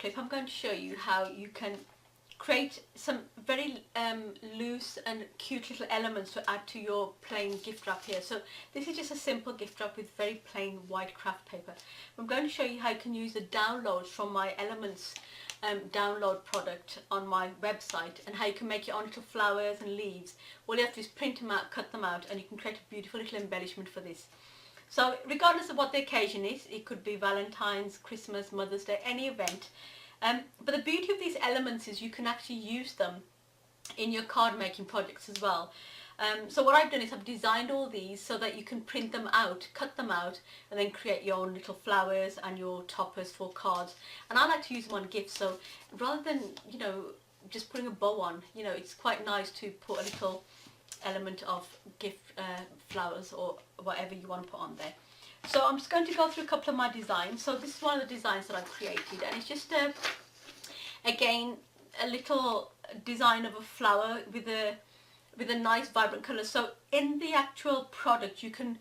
clip I'm going to show you how you can create some very loose and cute little elements to add to your plain gift wrap here. So this is just a simple gift wrap with very plain white craft paper. I'm going to show you how you can use the downloads from my Elements download product on my website, and how you can make your own little flowers and leaves. All you have to do is print them out, cut them out, and you can create a beautiful little embellishment for this. So regardless of what the occasion is, it could be Valentine's, Christmas, Mother's Day, any event. But the beauty of these elements is you can actually use them in your card making projects as well. So what I've done is I've designed all these so that you can print them out, cut them out, and then create your own little flowers and your toppers for cards. And I like to use them on gifts, so rather than, you know, just putting a bow on, you know, it's quite nice to put a little element of gift flowers or whatever you want to put on there. So I'm just going to go through a couple of my designs. So this is one of the designs that I've created, and it's just again a little design of a flower with a nice vibrant colour. So in the actual product you can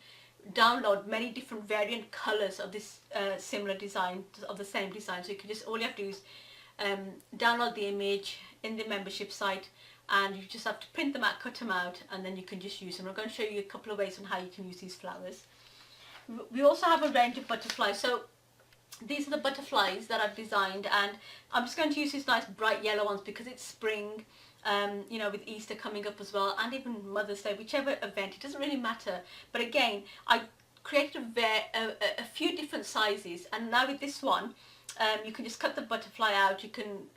download many different variant colours of this similar design, of the same design. So you can just, all you have to do is download the image in the membership site, and you just have to print them out, cut them out, and then you can just use them. I'm going to show you a couple of ways on how you can use these flowers. We also have a range of butterflies. So these are the butterflies that I've designed, and I'm just going to use these nice bright yellow ones because it's spring, you know, with Easter coming up as well, and even Mother's Day, whichever event, it doesn't really matter. But again, I created a few different sizes, and now with this one, you can just cut the butterfly out, you can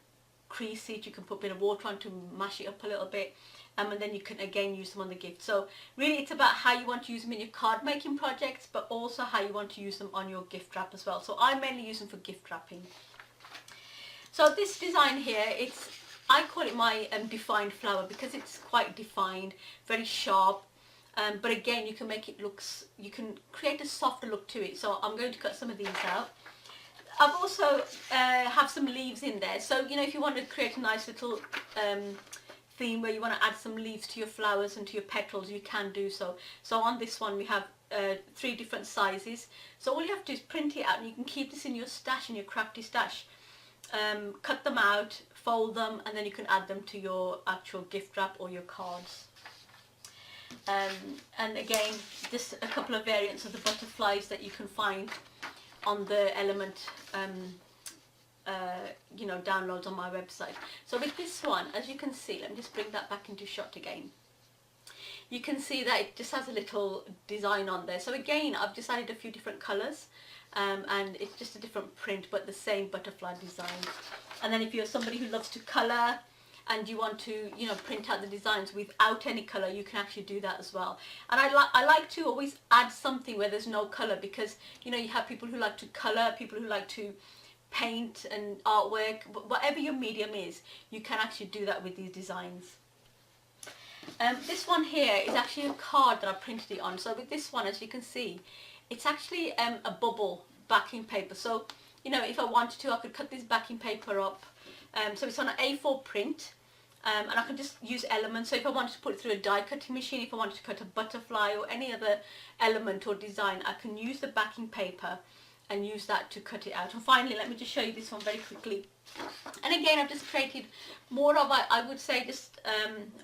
crease it, you can put a bit of water on to mash it up a little bit, and then you can again use them on the gift. So really it's about how you want to use them in your card making projects, but also how you want to use them on your gift wrap as well. So I mainly use them for gift wrapping. So this design here, I call it my defined flower because it's quite defined, very sharp, but again you can make it you can create a softer look to it. So I'm going to cut some of these out. I've also have some leaves in there, so you know, if you want to create a nice little theme where you want to add some leaves to your flowers and to your petals, you can do so. So on this one we have 3 different sizes, so all you have to do is print it out, and you can keep this in your stash, in your crafty stash. Cut them out, fold them, and then you can add them to your actual gift wrap or your cards. And again, just a couple of variants of the butterflies that you can find on the Element you know, downloads on my website. So with this one, as you can see, let me just bring that back into shot again. You can see that it just has a little design on there. So again, I've just added a few different colours, and it's just a different print but the same butterfly design. And then if you're somebody who loves to colour and you want to, you know, print out the designs without any colour, you can actually do that as well. And I like to always add something where there's no colour, because you know, you have people who like to colour, people who like to paint and artwork, whatever your medium is, you can actually do that with these designs. This one here is actually a card that I printed it on. So with this one, as you can see, it's actually a bubble backing paper. So you know, if I wanted to, I could cut this backing paper up. So it's on an A4 print, and I can just use elements. So if I wanted to put it through a die cutting machine, if I wanted to cut a butterfly or any other element or design, I can use the backing paper and use that to cut it out. And finally, let me just show you this one very quickly. And again, I've just created more of a, I would say, just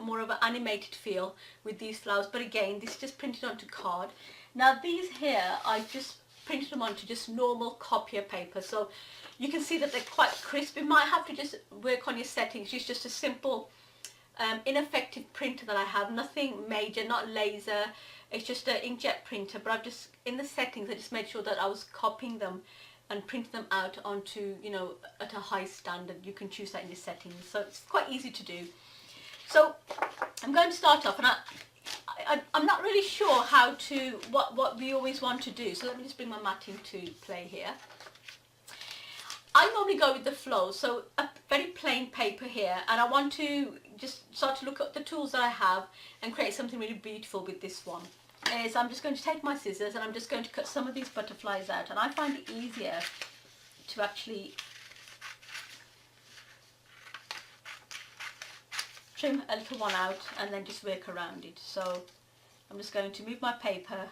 more of an animated feel with these flowers. But again, this is just printed onto card. Now these here, I just printed them onto just normal copier paper. So you can see that they're quite crisp. You might have to just work on your settings. It's just a simple ineffective printer that I have, nothing major, not laser. It's just an inkjet printer, but I've just, in the settings, I just made sure that I was copying them and printing them out onto, you know, at a high standard. You can choose that in the settings, so it's quite easy to do. So I'm going to start off, and I'm not really sure how to, what we always want to do. So let me just bring my mat into play here. I normally go with the flow, so a very plain paper here, and I want to just start to look at the tools that I have and create something really beautiful with this one. So I'm just going to take my scissors and I'm just going to cut some of these butterflies out, and I find it easier to actually trim a little one out and then just work around it. So I'm just going to move my paper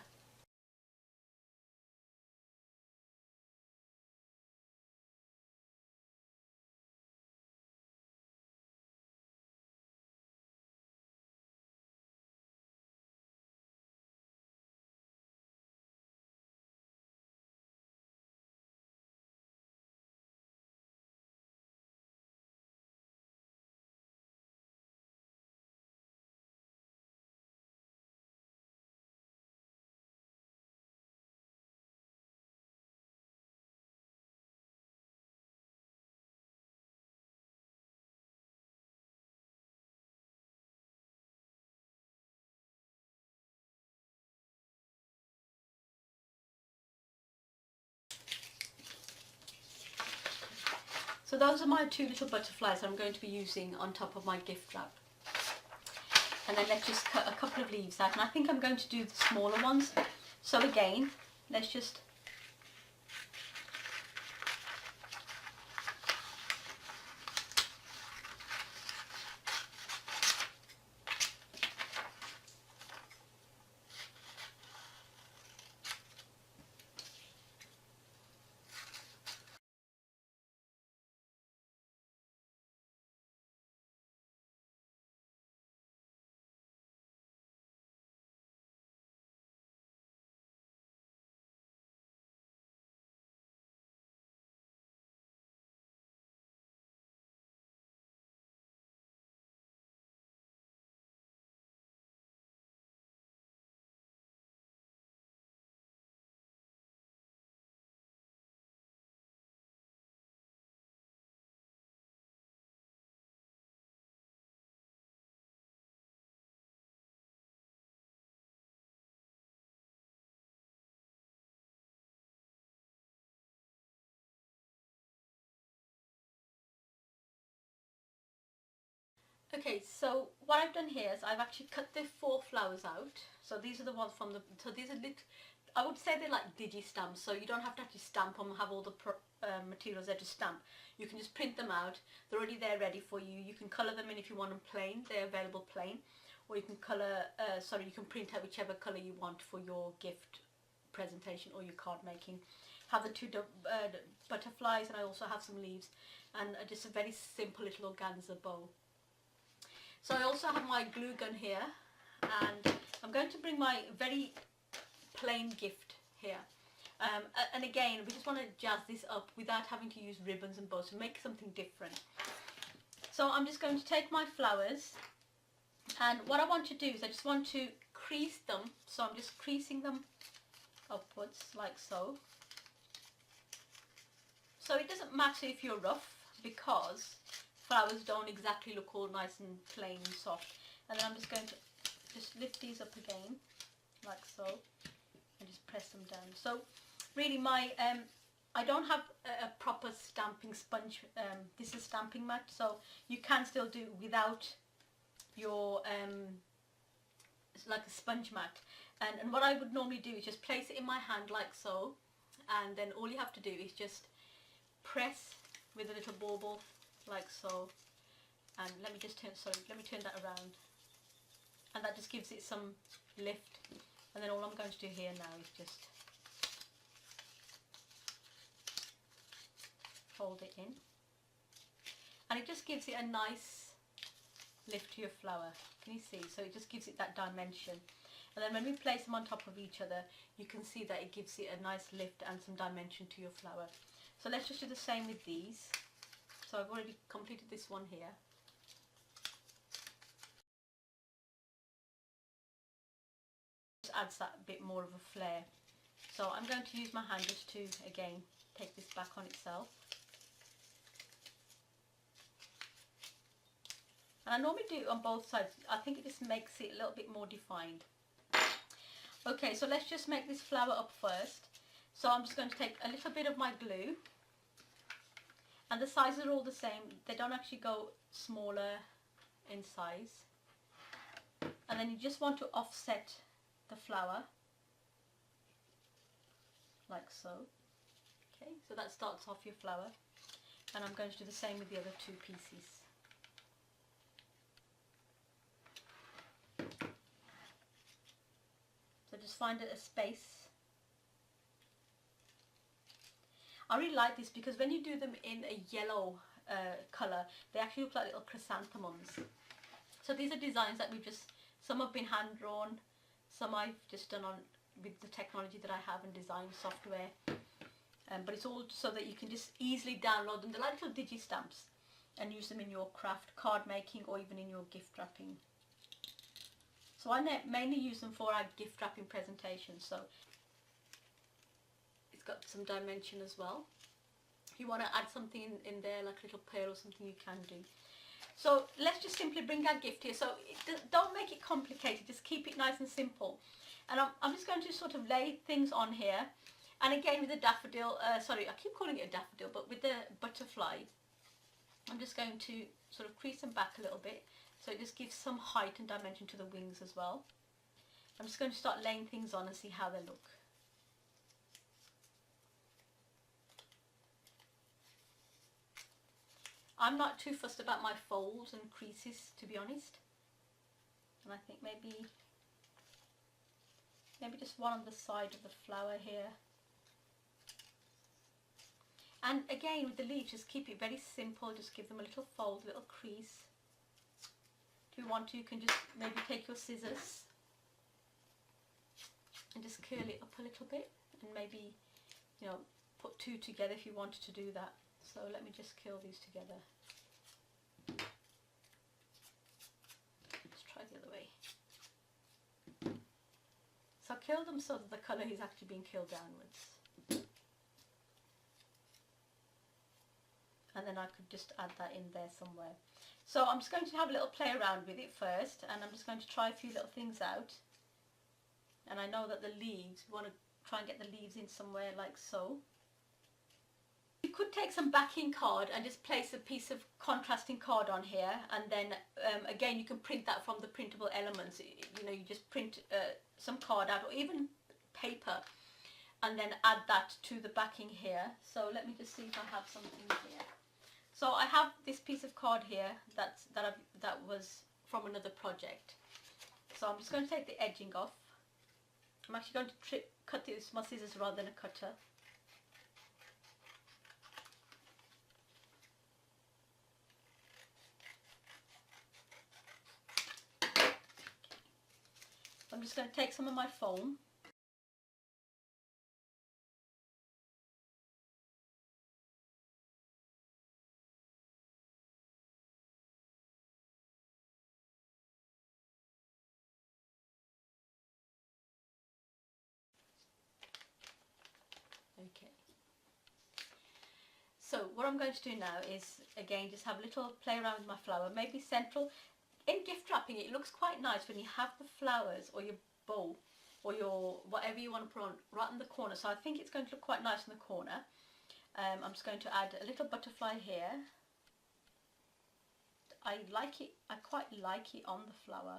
So those are my two little butterflies I'm going to be using on top of my gift wrap. And then let's just cut a couple of leaves out, and I think I'm going to do the smaller ones. So again, let's just Okay, so what I've done here is I've actually cut the 4 flowers out. So these are the ones from the, so these are I would say they're like digi stamps, so you don't have to actually stamp them and have all the materials there to stamp. You can just print them out. They're already there ready for you. You can colour them in if you want them plain. They're available plain. Or you can you can print out whichever colour you want for your gift presentation or your card making. Have the 2 butterflies, and I also have some leaves, and just a very simple little organza bow. So I also have my glue gun here, and I'm going to bring my very plain gift here. And again, we just want to jazz this up without having to use ribbons and bows, to make something different. So I'm just going to take my flowers, and what I want to do is I just want to crease them. So I'm just creasing them upwards like so. So it doesn't matter if you're rough, because flowers don't exactly look all nice and plain and soft. And then I'm just going to just lift these up again like so, and just press them down. So really my I don't have a proper stamping sponge. This is stamping mat, so you can still do without your it's like a sponge mat. And what I would normally do is just place it in my hand like so, and then all you have to do is just press with a little bauble like so, and let me turn that around, and that just gives it some lift. And then all I'm going to do here now is just hold it in, and it just gives it a nice lift to your flower. Can you see? So it just gives it that dimension, and then when we place them on top of each other, you can see that it gives it a nice lift and some dimension to your flower. So let's just do the same with these. So I've already completed this one here. Just adds that bit more of a flair. So I'm going to use my hand just to, again, take this back on itself. And I normally do it on both sides. I think it just makes it a little bit more defined. Okay, so let's just make this flower up first. So I'm just going to take a little bit of my glue. And the sizes are all the same. They don't actually go smaller in size. And then you just want to offset the flower like so. Okay, so that starts off your flower. And I'm going to do the same with the other 2 pieces. So just find a space. I really like this because when you do them in a yellow colour, they actually look like little chrysanthemums. So these are designs that some have been hand drawn, some I've just done with the technology that I have and design software. But it's all so that you can just easily download them. They're like little digi stamps, and use them in your craft, card making, or even in your gift wrapping. So I mainly use them for our gift wrapping presentations. So it's got some dimension as well. If you want to add something in there, like a little pearl or something, you can do. So let's just simply bring our gift here. So don't make it complicated, just keep it nice and simple. And I'm just going to sort of lay things on here. And again with the daffodil, sorry, I keep calling it a daffodil, but with the butterfly, I'm just going to sort of crease them back a little bit, so it just gives some height and dimension to the wings as well. I'm just going to start laying things on and see how they look. I'm not too fussed about my folds and creases, to be honest. And I think maybe just one on the side of the flower here. And again, with the leaves, just keep it very simple. Just give them a little fold, a little crease. If you want to, you can just maybe take your scissors and just curl it up a little bit, and maybe, you know, put two together if you wanted to do that. So let me just curl these together. Let's try the other way. So I curl them so that the colour is actually being curled downwards. And then I could just add that in there somewhere. So I'm just going to have a little play around with it first, and I'm just going to try a few little things out. And I know that the leaves, we want to try and get the leaves in somewhere like so. You could take some backing card and just place a piece of contrasting card on here, and then again you can print that from the printable elements. You know, you just print some card out, or even paper, and then add that to the backing here. So let me just see if I have something here. So I have this piece of card here that was from another project. So I'm just going to take the edging off. I'm actually going to cut this with my scissors rather than a cutter. I'm just going to take some of my foam. Okay. So what I'm going to do now is, again, just have a little play around with my flower, maybe central. In gift wrapping, it looks quite nice when you have the flowers or your bow or your whatever you want to put on right in the corner. So I think it's going to look quite nice in the corner. I'm just going to add a little butterfly here. I like it, I quite like it on the flower.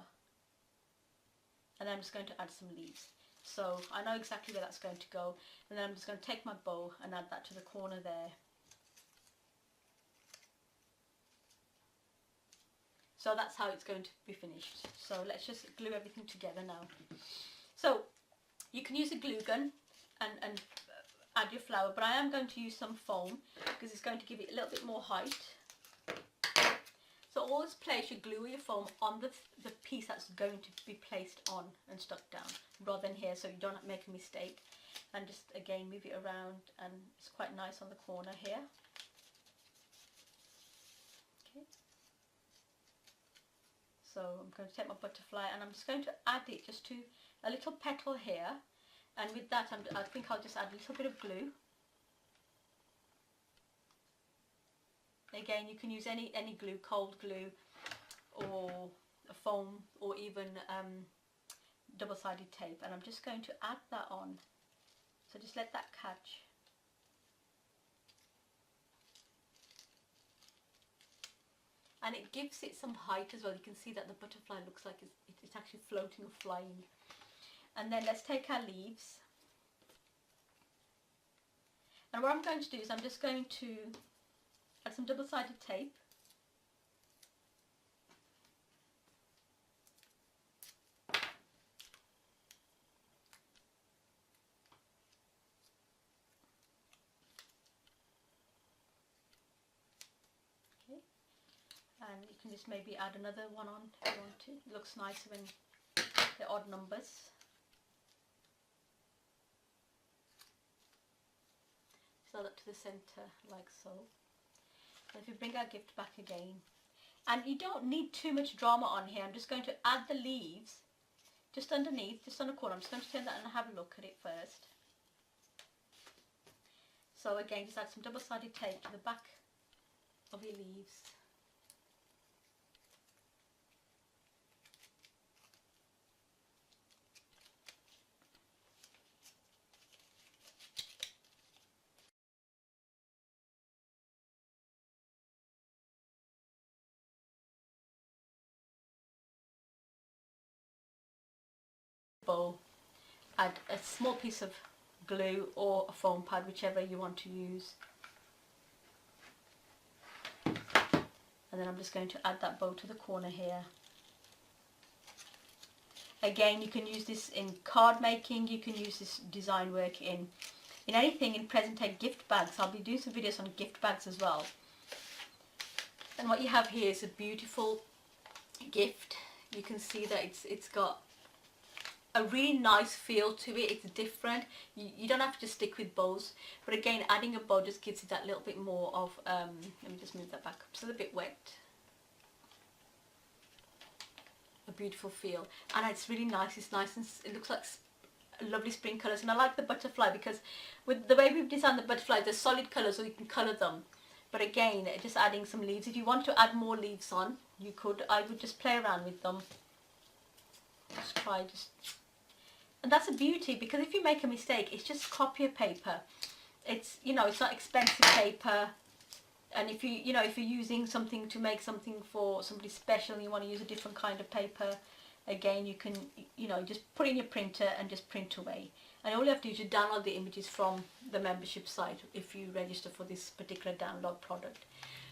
And then I'm just going to add some leaves. So I know exactly where that's going to go. And then I'm just going to take my bow and add that to the corner there. So that's how it's going to be finished. So let's just glue everything together now. So you can use a glue gun and add your flower, but I am going to use some foam because it's going to give it a little bit more height. So always place your glue or your foam on the piece that's going to be placed on and stuck down, rather than here, so you don't make a mistake. And just again move it around, and it's quite nice on the corner here. Okay. So I'm going to take my butterfly and I'm just going to add it just to a little petal here, and with that I think I'll just add a little bit of glue. Again, you can use any glue, cold glue or a foam, or even double-sided tape, and I'm just going to add that on. So just let that catch. And it gives it some height as well. You can see that the butterfly looks like it's actually floating or flying. And then let's take our leaves. And what I'm going to do is I'm just going to add some double-sided tape. Okay. And you can just maybe add another one on if you want to. It looks nicer when they're odd numbers. So that to the centre like so. And if we bring our gift back again, and you don't need too much drama on here, I'm just going to add the leaves just underneath, just on the corner. I'm just going to turn that and have a look at it first. So again, just add some double-sided tape to the back of your leaves. bowl, add a small piece of glue or a foam pad, whichever you want to use. And then I'm just going to add that bow to the corner here. Again, you can use this in card making, you can use this design work in anything, in present day gift bags. I'll be doing some videos on gift bags as well. And what you have here is a beautiful gift. You can see that it's got a really nice feel to it. It's different. You don't have to just stick with bows, but again, adding a bow just gives it that little bit more of let me just move that back up, it's a little bit wet, a beautiful feel, and it's really nice. It's nice and it looks like lovely spring colours. And I like the butterfly because with the way we've designed the butterfly, they're solid colours, so you can colour them. But again, just adding some leaves, if you want to add more leaves on, you could. I would just play around with them. Just try, and that's a beauty, because if you make a mistake, it's just copy paper. It's, you know, it's not expensive paper. And if if you're using something to make something for somebody special and you want to use a different kind of paper, again, you can, just put in your printer and just print away. And all you have to do is you download the images from the membership site if you register for this particular download product.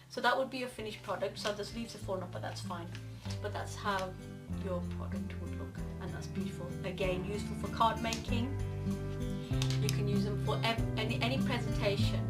So that would be your finished product. So those leaves are fallen off, but that's fine. But that's how your product would look, and that's beautiful. Again, useful for card making. You can use them for any presentation.